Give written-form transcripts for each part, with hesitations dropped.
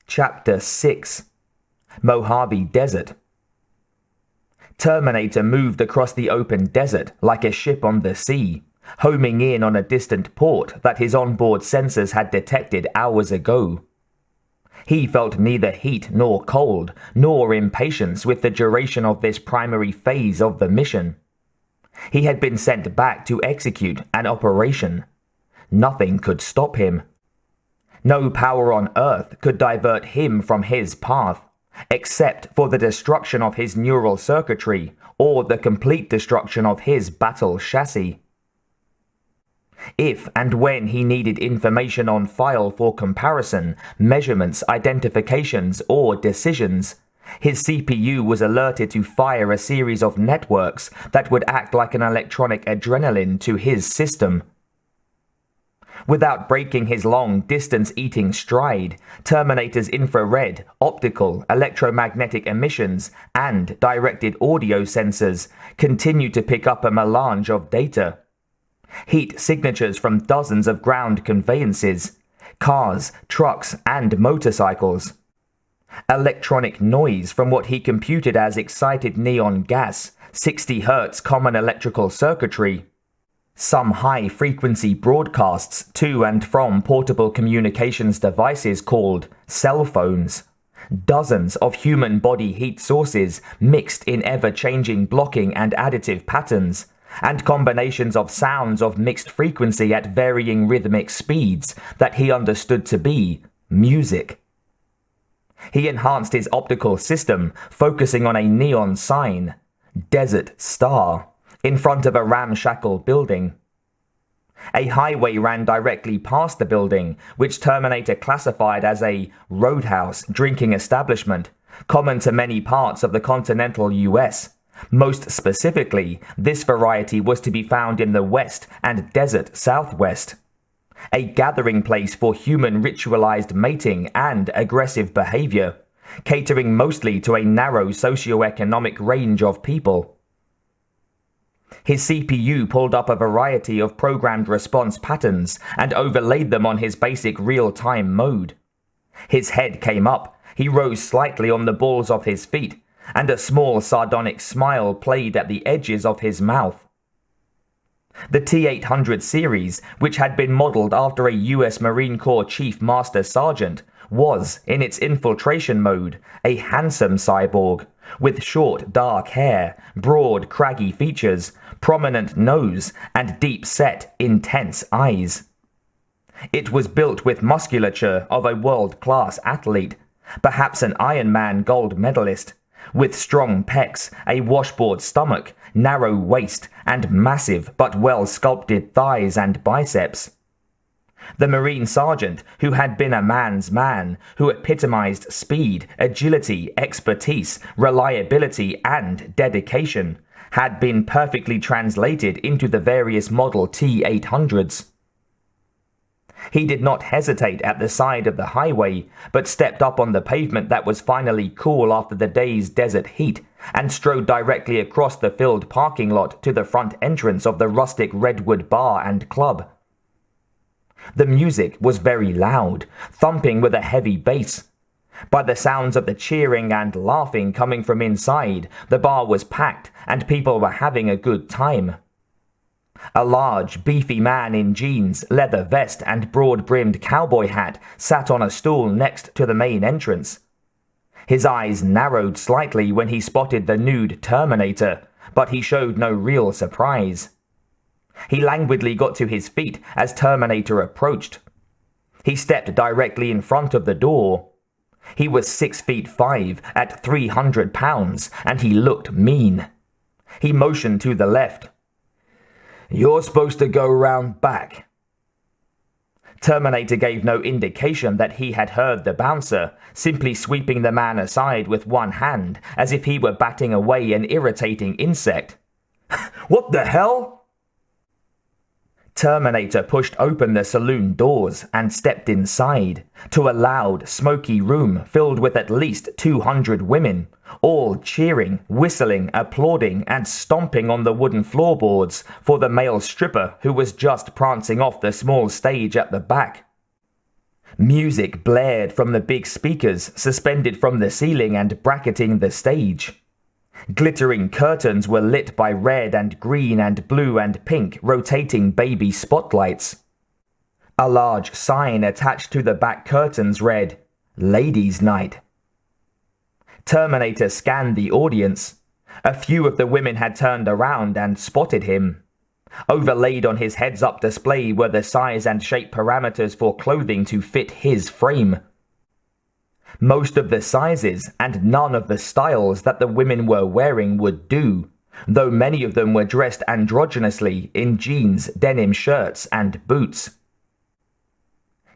Chapter 6: Mojave Desert. Terminator moved across the open desert like a ship on the sea, homing in on a distant port that his onboard sensors had detected hours ago. He felt neither heat nor cold, nor impatience with the duration of this primary phase of the mission. He had been sent back to execute an operation. Nothing could stop him. No power on Earth could divert him from his path, except for the destruction of his neural circuitry or the complete destruction of his battle chassis. If and when he needed information on file for comparison, measurements, identifications, or decisions, his CPU was alerted to fire a series of networks that would act like an electronic adrenaline to his system. Without breaking his long distance-eating stride, Terminator's infrared, optical, electromagnetic emissions, and directed audio sensors continued to pick up a melange of data. Heat signatures from dozens of ground conveyances, cars, trucks, and motorcycles. Electronic noise from what he computed as excited neon gas, 60 Hz common electrical circuitry. Some high-frequency broadcasts to and from portable communications devices called cell phones. Dozens of human body heat sources mixed in ever-changing blocking and additive patterns, and combinations of sounds of mixed frequency at varying rhythmic speeds that he understood to be music. He enhanced his optical system, focusing on a neon sign, Desert Star, in front of a ramshackle building. A highway ran directly past the building, which Terminator classified as a roadhouse drinking establishment, common to many parts of the continental US. Most specifically, this variety was to be found in the West and desert Southwest. A gathering place for human ritualized mating and aggressive behavior, catering mostly to a narrow socioeconomic range of people. His CPU pulled up a variety of programmed response patterns and overlaid them on his basic real-time mode. His head came up, he rose slightly on the balls of his feet, and a small sardonic smile played at the edges of his mouth. The T-800 series, which had been modeled after a US Marine Corps Chief Master Sergeant, was, in its infiltration mode, a handsome cyborg, with short dark hair, broad craggy features, prominent nose, and deep-set, intense eyes. It was built with musculature of a world-class athlete, perhaps an Ironman gold medalist, with strong pecs, a washboard stomach, narrow waist, and massive but well-sculpted thighs and biceps. The Marine Sergeant, who had been a man's man, who epitomized speed, agility, expertise, reliability, and dedication, had been perfectly translated into the various model T-800s. He did not hesitate at the side of the highway, but stepped up on the pavement that was finally cool after the day's desert heat, and strode directly across the filled parking lot to the front entrance of the rustic Redwood Bar and Club. The music was very loud, thumping with a heavy bass. By the sounds of the cheering and laughing coming from inside, the bar was packed and people were having a good time. A large, beefy man in jeans, leather vest, and broad-brimmed cowboy hat sat on a stool next to the main entrance. His eyes narrowed slightly when he spotted the nude Terminator, but he showed no real surprise. He languidly got to his feet as Terminator approached. He stepped directly in front of the door. He was 6'5" at 300 pounds, and he looked mean. He motioned to the left. "You're supposed to go round back." Terminator gave no indication that he had heard the bouncer, simply sweeping the man aside with one hand, as if he were batting away an irritating insect. "What the hell?" Terminator pushed open the saloon doors and stepped inside, to a loud, smoky room filled with at least 200 women, all cheering, whistling, applauding, and stomping on the wooden floorboards for the male stripper who was just prancing off the small stage at the back. Music blared from the big speakers suspended from the ceiling and bracketing the stage. Glittering curtains were lit by red and green and blue and pink rotating baby spotlights. A large sign attached to the back curtains read, "Ladies' Night." Terminator scanned the audience. A few of the women had turned around and spotted him. Overlaid on his heads-up display were the size and shape parameters for clothing to fit his frame. Most of the sizes and none of the styles that the women were wearing would do, though many of them were dressed androgynously in jeans, denim shirts, and boots.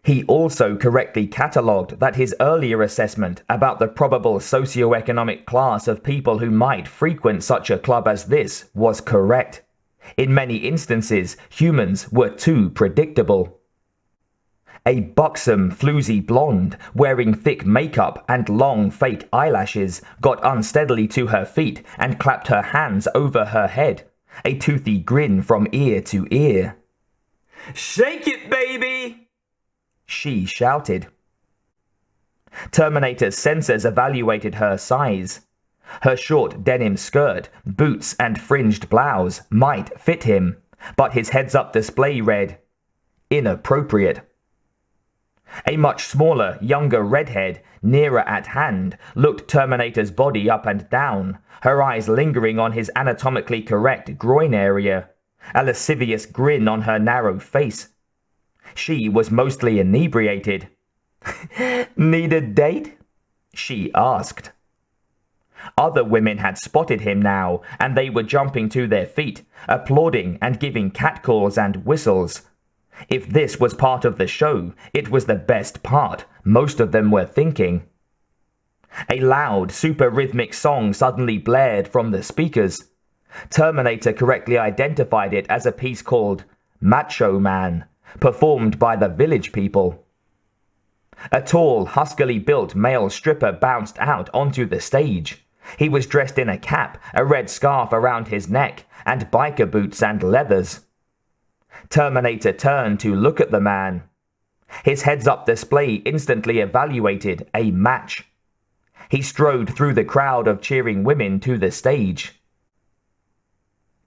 He also correctly catalogued that his earlier assessment about the probable socioeconomic class of people who might frequent such a club as this was correct. In many instances, humans were too predictable. A buxom, floozy blonde, wearing thick makeup and long fake eyelashes, got unsteadily to her feet and clapped her hands over her head, a toothy grin from ear to ear. "Shake it, baby!" she shouted. Terminator's sensors evaluated her size. Her short denim skirt, boots, and fringed blouse might fit him, but his heads-up display read, "Inappropriate." A much smaller, younger redhead, nearer at hand, looked Terminator's body up and down, her eyes lingering on his anatomically correct groin area, a lascivious grin on her narrow face. She was mostly inebriated. "Need a date?" she asked. Other women had spotted him now, and they were jumping to their feet, applauding and giving catcalls and whistles. If this was part of the show, it was the best part, most of them were thinking. A loud, super rhythmic song suddenly blared from the speakers. Terminator correctly identified it as a piece called Macho Man, performed by the Village People. A tall, huskily built male stripper bounced out onto the stage. He was dressed in a cap, a red scarf around his neck, and biker boots and leathers. Terminator turned to look at the man. His heads-up display instantly evaluated a match. He strode through the crowd of cheering women to the stage.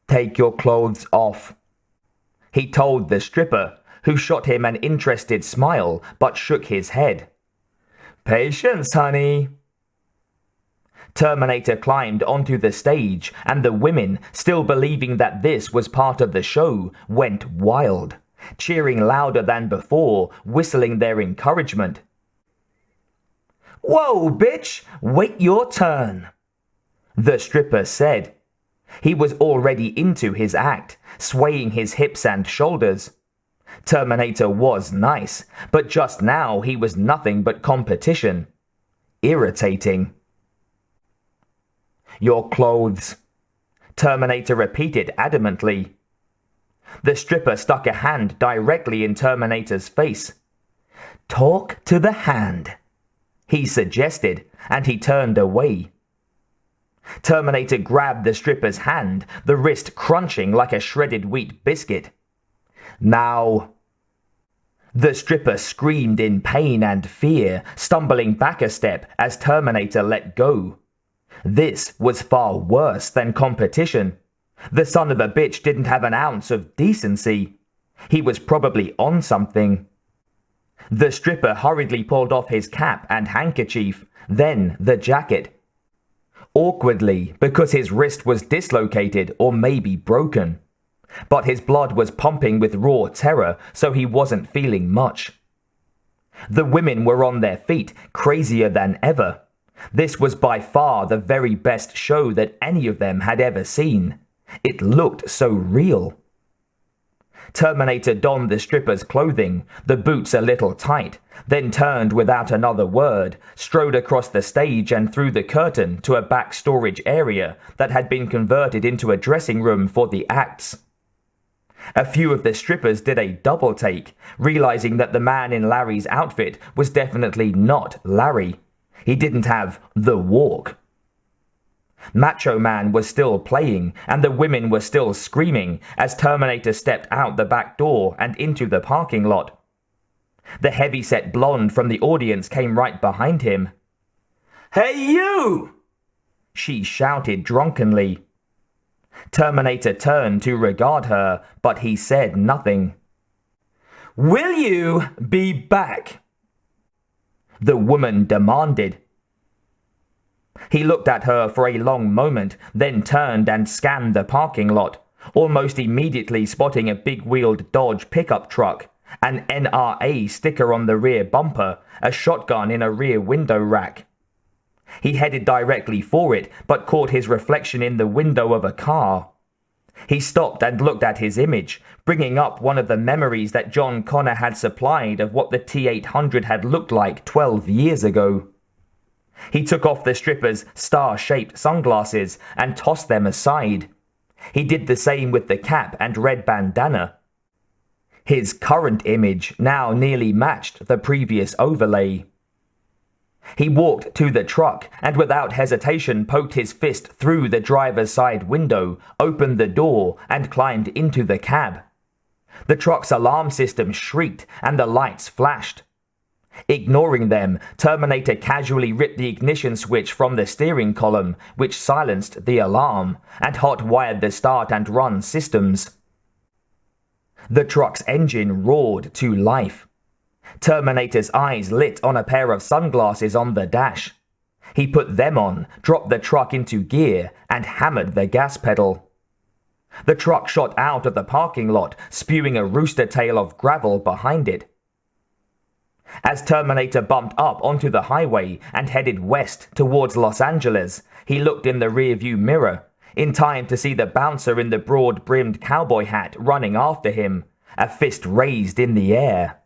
"Take your clothes off," he told the stripper, who shot him an interested smile but shook his head. "Patience, honey." Terminator climbed onto the stage, and the women, still believing that this was part of the show, went wild, cheering louder than before, whistling their encouragement. "Whoa, bitch! Wait your turn," the stripper said. He was already into his act, swaying his hips and shoulders. Terminator was nice, but just now he was nothing but competition. Irritating. "Your clothes," Terminator repeated adamantly. The stripper stuck a hand directly in Terminator's face. "Talk to the hand," he suggested, and he turned away. Terminator grabbed the stripper's hand, the wrist crunching like a shredded wheat biscuit. "Now." The stripper screamed in pain and fear, stumbling back a step as Terminator let go. This was far worse than competition. The son of a bitch didn't have an ounce of decency. He was probably on something. The stripper hurriedly pulled off his cap and handkerchief, then the jacket. Awkwardly, because his wrist was dislocated or maybe broken. But his blood was pumping with raw terror, so he wasn't feeling much. The women were on their feet, crazier than ever. This was by far the very best show that any of them had ever seen. It looked so real. Terminator donned the stripper's clothing, the boots a little tight, then turned without another word, strode across the stage and through the curtain to a back storage area that had been converted into a dressing room for the acts. A few of the strippers did a double take, realizing that the man in Larry's outfit was definitely not Larry. He didn't have the walk. Macho Man was still playing, and the women were still screaming as Terminator stepped out the back door and into the parking lot. The heavy-set blonde from the audience came right behind him. "Hey, you!" she shouted drunkenly. Terminator turned to regard her, but he said nothing. "Will you be back?" the woman demanded. He looked at her for a long moment, then turned and scanned the parking lot, almost immediately spotting a big-wheeled Dodge pickup truck, an NRA sticker on the rear bumper, a shotgun in a rear window rack. He headed directly for it, but caught his reflection in the window of a car. He stopped and looked at his image, bringing up one of the memories that John Connor had supplied of what the T-800 had looked like 12 years ago. He took off the stripper's star-shaped sunglasses and tossed them aside. He did the same with the cap and red bandana. His current image now nearly matched the previous overlay. He walked to the truck and without hesitation poked his fist through the driver's side window, opened the door, and climbed into the cab. The truck's alarm system shrieked and the lights flashed. Ignoring them, Terminator casually ripped the ignition switch from the steering column, which silenced the alarm, and hot-wired the start and run systems. The truck's engine roared to life. Terminator's eyes lit on a pair of sunglasses on the dash. He put them on, dropped the truck into gear, and hammered the gas pedal. The truck shot out of the parking lot, spewing a rooster tail of gravel behind it. As Terminator bumped up onto the highway and headed west towards Los Angeles, he looked in the rearview mirror, in time to see the bouncer in the broad-brimmed cowboy hat running after him, a fist raised in the air.